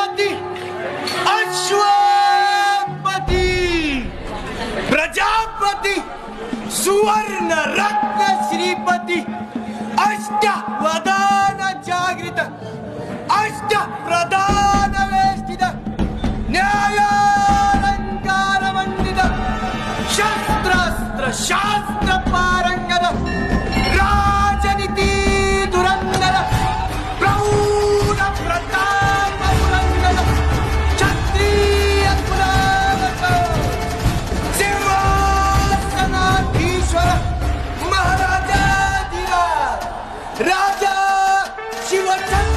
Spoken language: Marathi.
गणपती अश्वपती प्रजापती सुवर्ण रत्न श्रीपती अष्टवदान जागृत अष्ट प्रधान वेष्टित न्यायालंकार मंडित शस्त्रास्त्र शास्त्र पारंगत राजनीती धुरंधर प्रौढ प्रताप पुरंदर क्षत्रिय कुलावत सिंहासनाधीश्वर महाराजाधिराज राजा शिवचंद्र